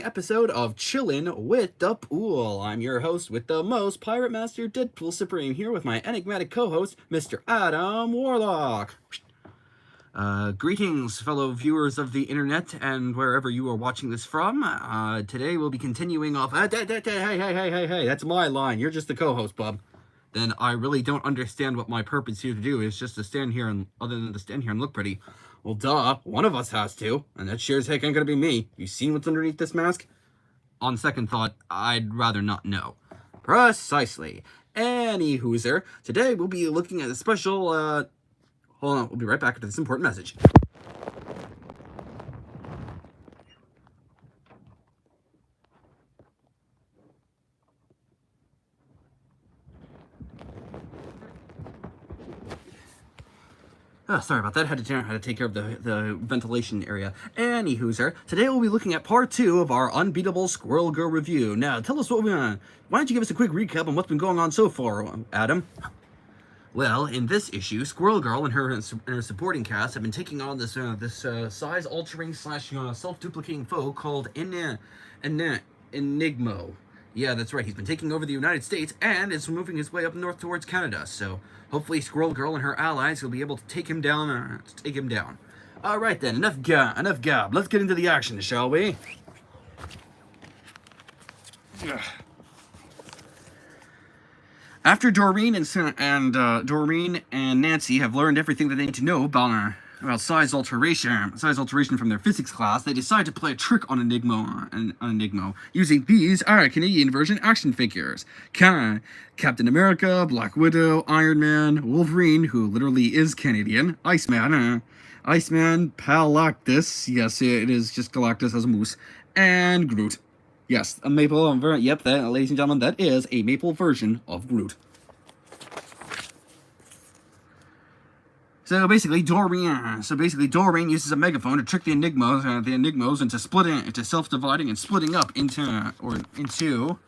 episode of Chillin with the Pool. I'm your host with the most, Pirate Master Deadpool Supreme, here with my enigmatic co-host, Mr. Adam Warlock. Greetings, fellow viewers of the internet and wherever you are watching this from. Today we'll be continuing off. Hey, that's my line. You're just the co-host, bub. Then I really don't understand what my purpose here to do is, just to stand here and, other than to stand here and look pretty. Well, duh, one of us has to, and that sure as heck ain't gonna be me. You seen what's underneath this mask? On second thought, I'd rather not know. Precisely. Any hooser, today we'll be looking at a special, hold on, we'll be right back after this important message. Oh, sorry about that. Had to take care of the ventilation area. Any hooser, today we'll be looking at part 2 of our unbeatable Squirrel Girl review. Now, tell us why don't you give us a quick recap on what's been going on so far, Adam? Well, in this issue, Squirrel Girl and her supporting cast have been taking on this size-altering / self-duplicating foe called Enigmo. Yeah, that's right. He's been taking over the United States and is moving his way up north towards Canada. So hopefully, Squirrel Girl and her allies will be able to take him down. All right then. Enough gab. Let's get into the action, shall we? After Doreen and Nancy have learned everything that they need to know about size alteration from their physics class, they decide to play a trick on Enigmo using these Canadian version action figures. Captain America, Black Widow, Iron Man, Wolverine, who literally is Canadian, Iceman, Galactus, yes, it is just Galactus as a moose, and Groot. Yes, a maple, ladies and gentlemen, that is a maple version of Groot. So basically, Doreen uses a megaphone to trick the Enigmos into self-dividing and splitting up into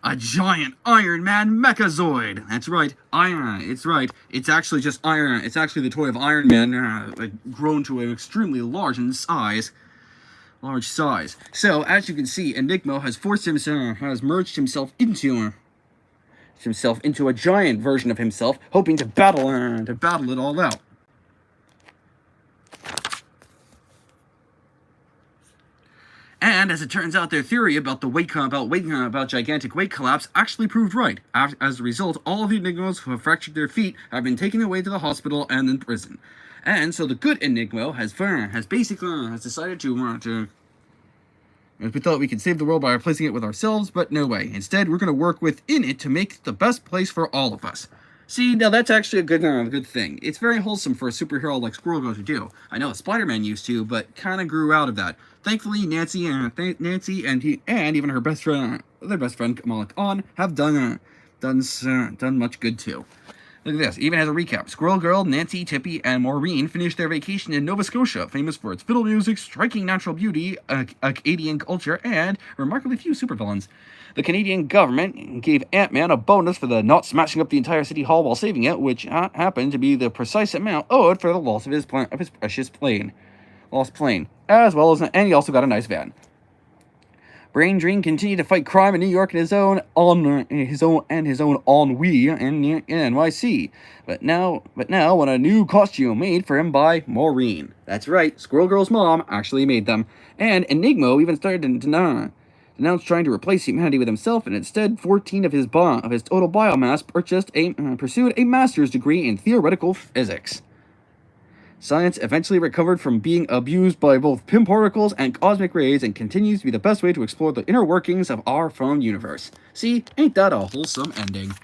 a giant Iron Man mechazoid. That's right, it's right. It's actually just iron. It's actually the toy of Iron Man, grown to an extremely large size. So as you can see, Enigmo has merged himself into a giant version of himself, hoping to battle it all out. And as it turns out, their theory about gigantic weight collapse actually proved right. As a result, all of the Enigmos who have fractured their feet have been taken away to the hospital and in prison. And so the good Enigmo has decided to. We thought we could save the world by replacing it with ourselves, but no way. Instead, we're going to work within it to make it the best place for all of us. See, now that's actually a good thing. It's very wholesome for a superhero like Squirrel Girl to do. I know Spider-Man used to, but kind of grew out of that. Thankfully, Nancy and even her best friend, Kamala Khan, have done much good too. Look at this, even as a recap. Squirrel Girl, Nancy, Tippy, and Maureen finished their vacation in Nova Scotia, famous for its fiddle music, striking natural beauty, Acadian culture, and remarkably few supervillains. The Canadian government gave Antman a bonus for the not smashing up the entire city hall while saving it, which happened to be the precise amount owed for the loss of his precious plane. As well as, and he also got a nice van. Brain Dream continued to fight crime in New York in his own ennui in NYC. But now on a new costume made for him by Maureen. That's right, Squirrel Girl's mom actually made them. And Enigmo even started to denounce trying to replace humanity with himself, and instead 14 of his total biomass pursued a master's degree in theoretical physics. Science eventually recovered from being abused by both PIM particles and cosmic rays and continues to be the best way to explore the inner workings of our phone universe. See, ain't that a wholesome ending?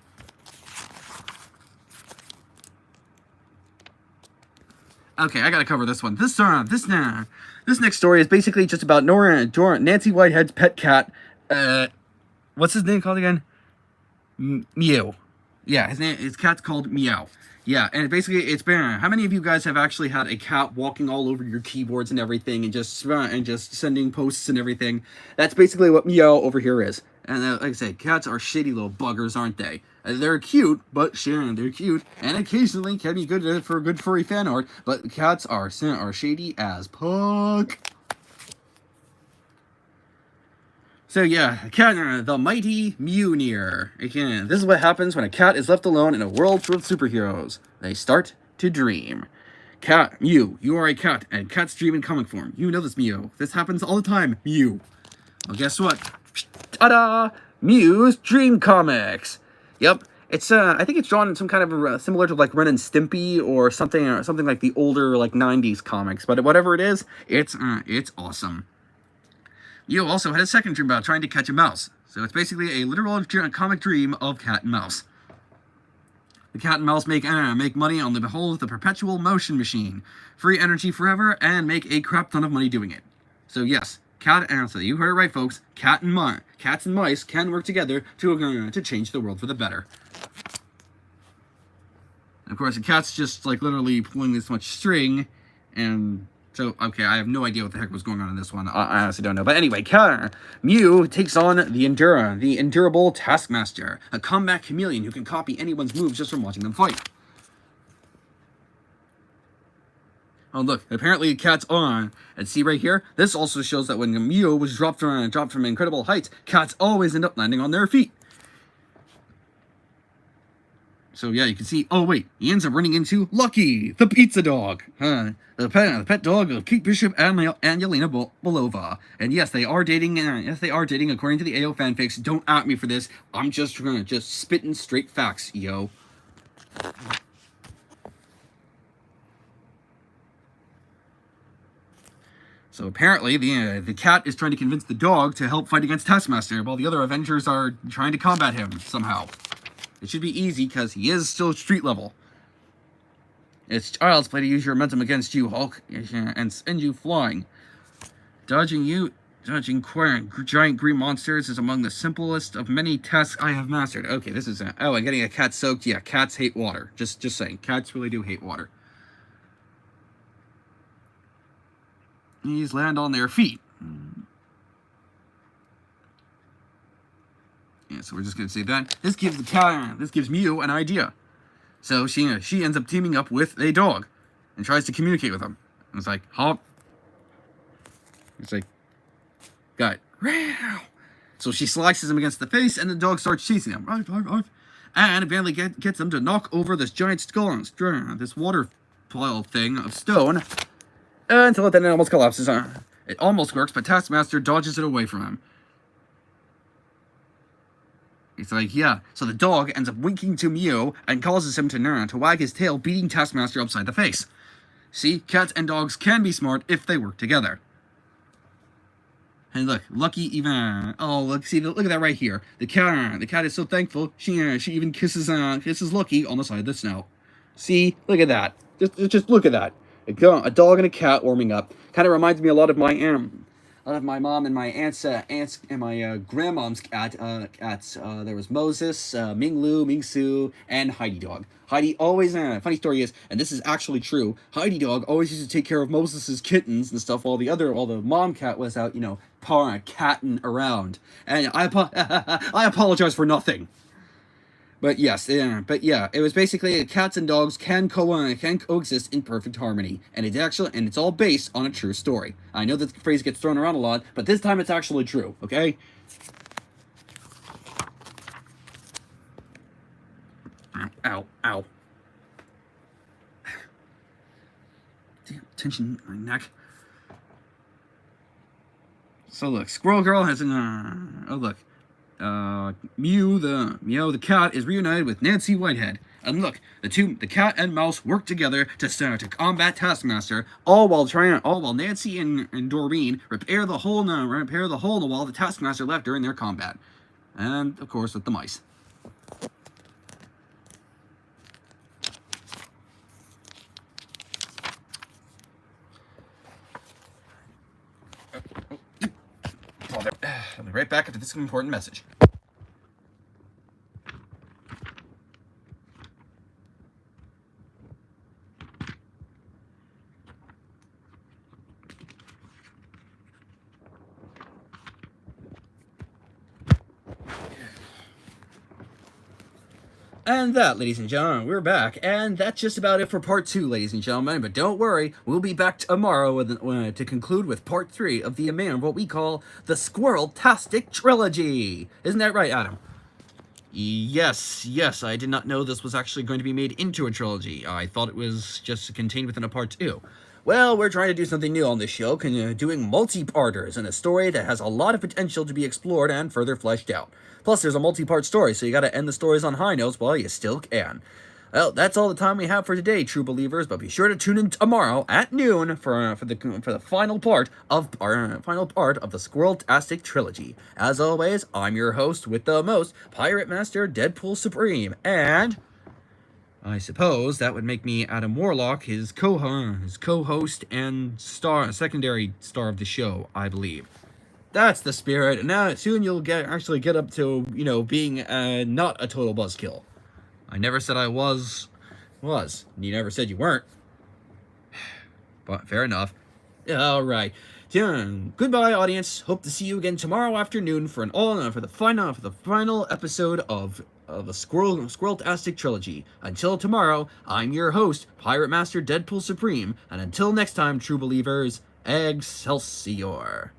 Okay, I gotta cover this one. This next story is basically just about Nancy Whitehead's pet cat. What's his name called again? Meow. Yeah, his cat's called Meow. Yeah, and basically, it's been. How many of you guys have actually had a cat walking all over your keyboards and everything, and just sending posts and everything? That's basically what Meow over here is. And like I said, cats are shitty little buggers, aren't they? They're cute, but they're cute, and occasionally can be good for good furry fan art. But cats are shady as fuck. So yeah, cat, the mighty Mjolnir. Again, this is what happens when a cat is left alone in a world full of superheroes. They start to dream. Cat, Mew, you are a cat, and cats dream in comic form. You know this, Mew. This happens all the time, Mew. Well, guess what? Ta-da! Mew's Dream Comics. Yep, it's I think it's drawn in some kind of similar to like Ren and Stimpy or something like the older like '90s comics. But whatever it is, it's awesome. Mew also had a second dream about trying to catch a mouse. So it's basically a literal comic dream of cat and mouse. The cat and mouse make money on the perpetual motion machine, free energy forever, and make a crap ton of money doing it. So yes, so you heard it right, folks. Cats and mice can work together to change the world for the better. And of course, the cat's just like literally pulling this much string, and so okay, I have no idea what the heck was going on in this one. I honestly don't know. But anyway, Mew takes on the endurable Taskmaster, a combat chameleon who can copy anyone's moves just from watching them fight. Oh look, apparently the cat's on. And see right here, this also shows that when Mew was dropped from incredible heights, cats always end up landing on their feet. So yeah, you can see, oh wait, he ends up running into Lucky, the pizza dog. The pet dog of Kate Bishop and Yelena Belova. And yes, they are dating, according to the AO fanfics. Don't at me for this. I'm just spitting straight facts, yo. So apparently, the cat is trying to convince the dog to help fight against Taskmaster, while the other Avengers are trying to combat him somehow. It should be easy, because he is still street level. It's child's play to use your momentum against you, Hulk, and send you flying. Dodging giant green monsters is among the simplest of many tasks I have mastered. Okay, this is and getting a cat soaked. Yeah, cats hate water. Just saying, cats really do hate water. These land on their feet. Yeah, so we're just gonna say that. This gives Mew an idea. So she ends up teaming up with a dog and tries to communicate with him. And it's like, hop. It's like, got it. So she slices him against the face, and the dog starts chasing him. And eventually gets him to knock over this giant skull, this water pile thing of stone, until it then almost collapses. It almost works, but Taskmaster dodges it away from him. It's like, yeah. So the dog ends up winking to Mew and causes him to wag his tail, beating Taskmaster upside the face. See, cats and dogs can be smart if they work together. And look, Lucky even. Oh, look! See, look at that right here. The cat is so thankful. She even kisses Lucky on the side of the snout. See, look at that. Just look at that. A dog and a cat warming up. Kind of reminds me a lot of my mom and my aunts and my grandmom's cats. There was Moses, Ming Lu, Ming Su, and Heidi Dog. Heidi always, funny story is, and this is actually true, Heidi Dog always used to take care of Moses's kittens and stuff while the mom cat was out, catting around. And I apologize for nothing. But yes, it was basically cats and dogs can coexist in perfect harmony, and it's all based on a true story. I know that phrase gets thrown around a lot, but this time it's actually true. Okay. Ow. Damn, tension in my neck. So look, Squirrel Girl has Mew the cat is reunited with Nancy Whitehead. And look, the cat and mouse work together to combat Taskmaster, all while Nancy and Doreen repair the hole in the wall the Taskmaster left during their combat. And of course with the mice. I'll be right back after this important message. And that, ladies and gentlemen, we're back. And that's just about it for part 2, ladies and gentlemen. But don't worry, we'll be back tomorrow to conclude with part 3 of the what we call the Squirrel-tastic trilogy. Isn't that right, Adam? Yes, I did not know this was actually going to be made into a trilogy. I thought it was just contained within a part 2. Well, we're trying to do something new on this show, doing multi-parters in a story that has a lot of potential to be explored and further fleshed out. Plus, there's a multi-part story, so you gotta end the stories on high notes while you still can. Well, that's all the time we have for today, true believers, but be sure to tune in tomorrow at noon for the final part of the Squirrel-tastic trilogy. As always, I'm your host with the most, Pirate Master Deadpool Supreme, and I suppose that would make me Adam Warlock, his co-host and secondary star of the show, I believe. That's the spirit. And now soon you'll actually get up to, being not a total buzzkill. I never said I was. You never said you weren't. But fair enough. All right. Goodbye, audience. Hope to see you again tomorrow afternoon for the final episode of the Squirrel-tastic trilogy. Until tomorrow, I'm your host, Pirate Master Deadpool Supreme, and until next time, true believers, Excelsior.